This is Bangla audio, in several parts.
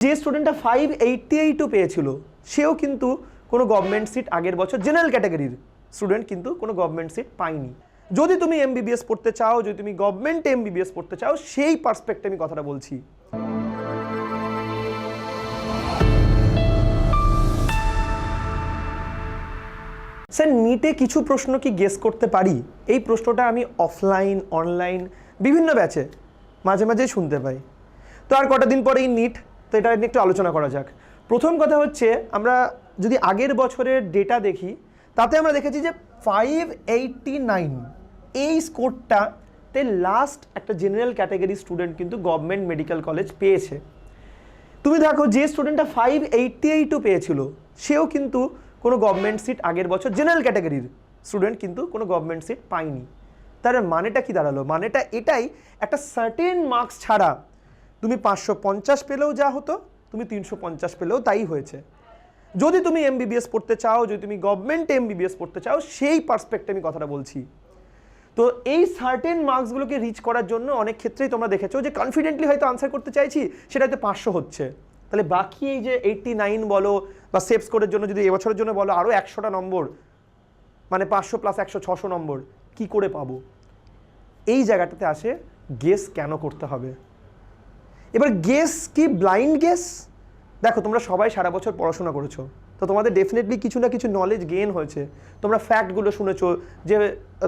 যে স্টুডেন্টটা 588ও পেয়েছিল সেও কিন্তু কোনো গভর্নমেন্ট সিট আগের বছর জেনারেল ক্যাটাগরির স্টুডেন্ট কিন্তু কোনো গভর্নমেন্ট সিট পায়নি। যদি তুমি এমবিবিএস পড়তে চাও, যদি তুমি গভর্নমেন্ট এমবিবিএস পড়তে চাও, সেই পার্সপেক্টে আমি কথাটা বলছি। স্যার, নিটে কিছু প্রশ্ন কি গেস করতে পারি? এই প্রশ্নটা আমি অফলাইন অনলাইন বিভিন্ন ব্যাচে মাঝে মাঝে শুনতে পাই। তো আর কটা দিন পরেই নিট, তো এটা নিয়ে একটু আলোচনা করা যাক। প্রথম কথা হচ্ছে, আমরা যদি আগের বছরের ডেটা দেখি তাতে আমরা দেখেছি যে 589 এই স্কোরটাতে লাস্ট একটা জেনারেল ক্যাটাগরি স্টুডেন্ট কিন্তু গভর্নমেন্ট মেডিকেল কলেজ পেয়েছে। তুমি দেখো, যে স্টুডেন্টটা 588ও পেয়েছিল সেও কিন্তু কোনো গভর্নমেন্ট সিট আগের বছর জেনারেল ক্যাটাগরির স্টুডেন্ট কিন্তু কোনো গভর্নমেন্ট সিট পায়নি। তার মানেটা কি দাঁড়ালো? মানেটা এটাই, একটা সার্টেন মার্কস ছাড়া তুমি 550 পেলেও যা হতো, তুমি 350 পেলেও তাই হয়েছে। যদি তুমি এমবিবিএস পড়তে চাও, যদি তুমি গভর্নমেন্ট এমবিবিএস পড়তে চাও, সেই পার্সপেক্টে আমি কথাটা বলছি। তো এই সার্টেন মার্কসগুলোকে রিচ করার জন্য অনেক ক্ষেত্রেই তোমরা দেখেছো যে কনফিডেন্টলি হয়তো আনসার করতে চাইছি, সেটা হয়তো 500 হচ্ছে। তাহলে বাকি এই যে 89 বলো বা সেভ স্কোরের জন্য যদি এবছরের জন্য বলো আরও 100টা নম্বর, মানে 500 + 100 600 নম্বর কি করে পাবো? এই জায়গাটাতে আসে গেস কেন করতে হবে। এবার গেস কি ব্লাইন্ড গেস? দেখো, তোমরা সবাই সারা বছর পড়াশোনা করেছো, তো তোমাদের ডেফিনেটলি কিছু না কিছু নলেজ গেইন হয়েছে। তোমরা ফ্যাক্টগুলো শুনেছো, যে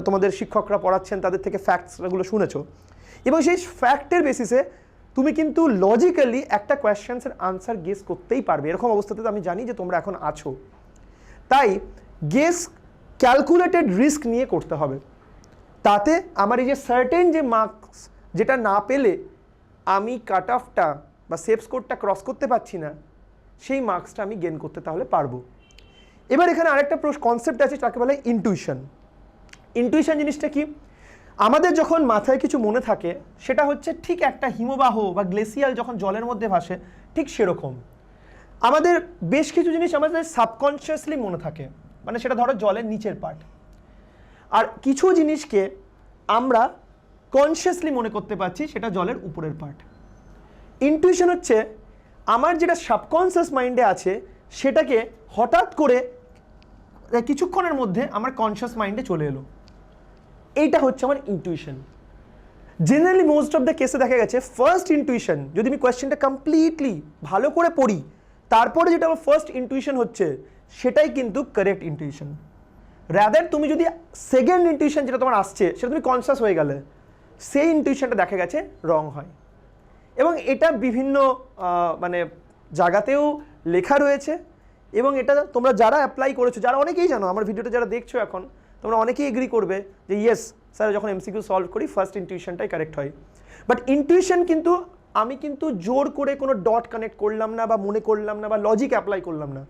তোমাদের শিক্ষকরা পড়াচ্ছেন তাদের থেকে ফ্যাক্টসগুলো শুনেছো, এবং সেই ফ্যাক্টের বেসিসে তুমি কিন্তু লজিক্যালি একটা কোয়েশ্চেন্সের আনসার গেস করতেই পারবে। এরকম অবস্থাতে তো আমি জানি যে তোমরা এখন আছো। তাই গেস ক্যালকুলেটেড রিস্ক নিয়ে করতে হবে। তাতে আমার এই যে সার্টেন যে মার্কস, যেটা না পেলে আমি কাট অফটা বা সেভ স্কোরটা ক্রস করতে পারছি না, সেই মার্কসটা আমি গেইন করতে তাহলে পারবো। এবার এখানে আরেকটা কনসেপ্ট আছে, তাকে বলে ইনটুইশন। ইনটুইশন জিনিসটা কি? আমাদের যখন মাথায় কিছু মনে থাকে, সেটা হচ্ছে ঠিক একটা হিমবাহ বা গ্লেসিয়াল যখন জলের মধ্যে ভাসে, ঠিক সেরকম আমাদের বেশ কিছু জিনিস আমাদের সাবকনশিয়াসলি মনে থাকে, মানে সেটা ধরো জলের নিচের পার্ট। আর কিছু জিনিসকে আমরা কনশিয়াসলি মনে করতে পারছি, সেটা জলের উপরের পার্ট। ইনটুইশন হচ্ছে আমার যেটা সাবকনশিয়াস মাইন্ডে আছে, সেটাকে হঠাৎ করে কিছুক্ষণের মধ্যে আমার কনশিয়াস মাইন্ডে চলে এলো। এইটা হচ্ছে আমার intuition. Generally most of the কেসে দেখা গেছে ফার্স্ট ইনটুইশন, যদি আমি কোয়েশ্চেনটা কমপ্লিটলি ভালো করে পড়ি, তারপরে যেটা আমার ফার্স্ট ইনটুইশন হচ্ছে, সেটাই কিন্তু কারেক্ট ইনটুইশন। রাদার তুমি যদি সেকেন্ড ইনটুইশন যেটা তোমার আসছে, সেটা তুমি কনসিয়াস হয়ে গেলে, সেই ইনটুইশনটা দেখা গেছে রং হয়। এবং এটা বিভিন্ন মানে জায়গাতেও লেখা রয়েছে, এবং এটা তোমরা যারা অ্যাপ্লাই করেছো, যারা অনেকেই জানো, আমার ভিডিওটা যারা দেখছো এখন, তোমরা অনেকেই এগ্রি করবে যে ইয়েস স্যার, যখন এমসিকিউ সলভ করি ফার্স্ট ইনটুইশনটাই কারেক্ট হয়। বাট ইনটুইশন কিন্তু আমি কিন্তু জোর করে কোনো ডট কানেক্ট করলাম না, বা মনে করলাম না, বা লজিক অ্যাপ্লাই করলাম না।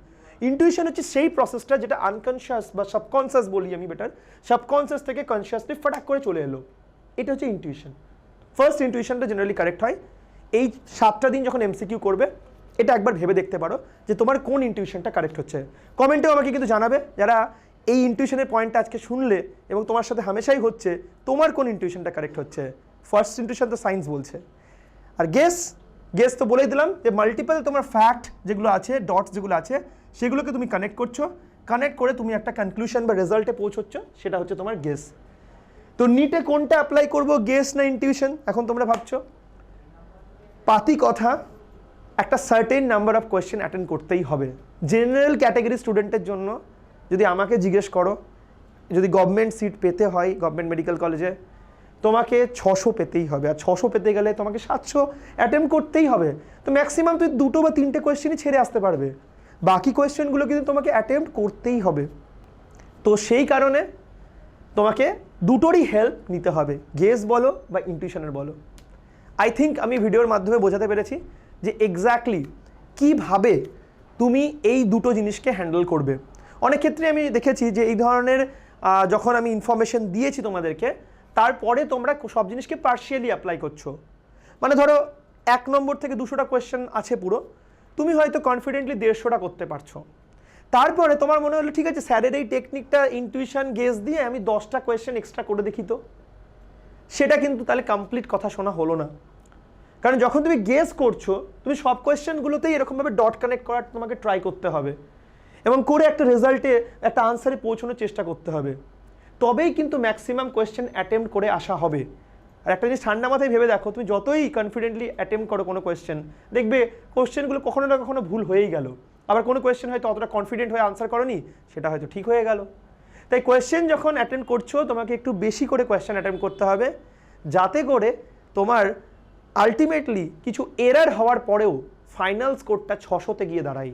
ইনটুইশন হচ্ছে সেই প্রসেসটা যেটা আনকনশিয়াস বা সাবকনশিয়াস বলি আমি, বেটার সাবকনশিয়াস থেকে কনশিয়াসলি ফটাক করে চলে এলো। এটা হচ্ছে ইনটুইশন। ফার্স্ট ইনটুইশনটা জেনারেলি কারেক্ট হয়। এই 7টা দিন যখন এমসিকিউ করবে, এটা একবার ভেবে দেখতে পারো যে তোমার কোন ইনটুইশনটা কারেক্ট হচ্ছে। কমেন্টেও আমাকে কিন্তু জানাবে, যারা এই ইনটুইশনের পয়েন্টটা আজকে শুনলে এবং তোমার সাথে হামেশাই হচ্ছে, তোমার কোন ইনটুইশনটা কারেক্ট হচ্ছে। ফার্স্ট ইনটুইশন তো সায়েন্স বলছে। আর গেস তো বলেই দিলাম যে মাল্টিপল তোমার ফ্যাক্ট যেগুলো আছে, ডটস যেগুলো আছে, সেগুলোকে তুমি কানেক্ট করছো, কানেক্ট করে তুমি একটা কনক্লুশন বা রেজাল্টে পৌঁছচ্ছ, সেটা হচ্ছে তোমার গেস। তো নিটে কোনটা অ্যাপ্লাই করবো, গেস না ইনটিউশন? এখন তোমরা ভাবছো, পাতি কথা, একটা certain number of question attend করতেই হবে। জেনারেল ক্যাটাগরি স্টুডেন্টের জন্য যদি আমাকে জিজ্ঞেস করো, যদি গভর্নমেন্ট সিট পেতে হয় গভর্নমেন্ট মেডিকেল কলেজে, তোমাকে 600 পেতেই হবে। আর 600 পেতে গেলে তোমাকে 700 অ্যাটেম্প করতেই হবে। তো ম্যাক্সিমাম তুই 2টো বা 3টে কোয়েশ্চেনই ছেড়ে আসতে পারবে, বাকি কোয়েশ্চেনগুলো কিন্তু তোমাকে অ্যাটেম্প করতেই হবে। তো সেই কারণে তোমাকে দুটোরই হেল্প নিতে হবে, গেস বলো বা ইনটিউশনের বলো। আই থিঙ্ক আমি ভিডিওর মাধ্যমে বোঝাতে পেরেছি যে এক্স্যাক্টলি কীভাবে তুমি এই দুটো জিনিসকে হ্যান্ডেল করবে। অনেক ক্ষেত্রে আমি দেখেছি যে এই ধরনের যখন আমি ইনফরমেশন দিয়েছি তোমাদেরকে, তারপরে তোমরা সব জিনিসকে পার্শিয়ালি অ্যাপ্লাই করছো। মানে ধরো 1 নম্বর থেকে 200টা কোয়েশ্চেন আছে পুরো, তুমি হয়তো কনফিডেন্টলি 150টা করতে পারছো। তারপরে তোমার মনে হলো ঠিক আছে, স্যারের এই টেকনিকটা ইনটুইশন গেস দিয়ে আমি 10টা কোয়েশ্চেন এক্সট্রা করে দেখি, তো সেটা কিন্তু তাহলে কমপ্লিট কথা শোনা হলো না। কারণ যখন তুমি গেস করছো তুমি সব কোয়েশ্চেনগুলোতেই এরকমভাবে ডট কানেক্ট করার তোমাকে ট্রাই করতে হবে এবং করে একটা রেজাল্টে একটা আনসারে পৌঁছানোর চেষ্টা করতে হবে, তবেই কিন্তু ম্যাক্সিমাম কোয়েশ্চেন অ্যাটেম্প্ট করে আসা হবে। আর একটা জিনিস ঠান্ডা মাথায় ভেবে দেখো, তুমি যতই কনফিডেন্টলি অ্যাটেম্প্ট করো কোনো কোয়েশ্চেন, দেখবে কোয়েশ্চেনগুলো কখনো না কখনো ভুল হয়েই গেল। আবার কোনো কোয়েশ্চেন হয়তো অতটা কনফিডেন্ট হয়ে আনসার করোনি, সেটা হয়তো ঠিক হয়ে গেল। তাই কোয়েশ্চেন যখন অ্যাটেম্প্ট করছো তোমাকে একটু বেশি করে কোয়েশ্চেন অ্যাটেম্প্ট করতে হবে, যাতে করে তোমার আলটিমেটলি কিছু এরার হওয়ার পরেও ফাইনাল স্কোরটা 600-তে গিয়ে দাঁড়ায়।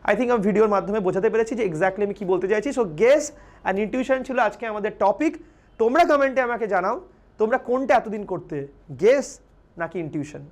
আই থিঙ্ক আমি ভিডিওর মাধ্যমে বোঝাতে পেরেছি যে এক্স্যাক্টলি আমি কী বলতে চাইছি। সো গেস অ্যান্ড ইনটিউশন ছিল আজকে আমাদের টপিক। তোমরা কমেন্টে আমাকে জানাও তোমরা কোনটা এতদিন করতে, গেস নাকি ইনটিউশন।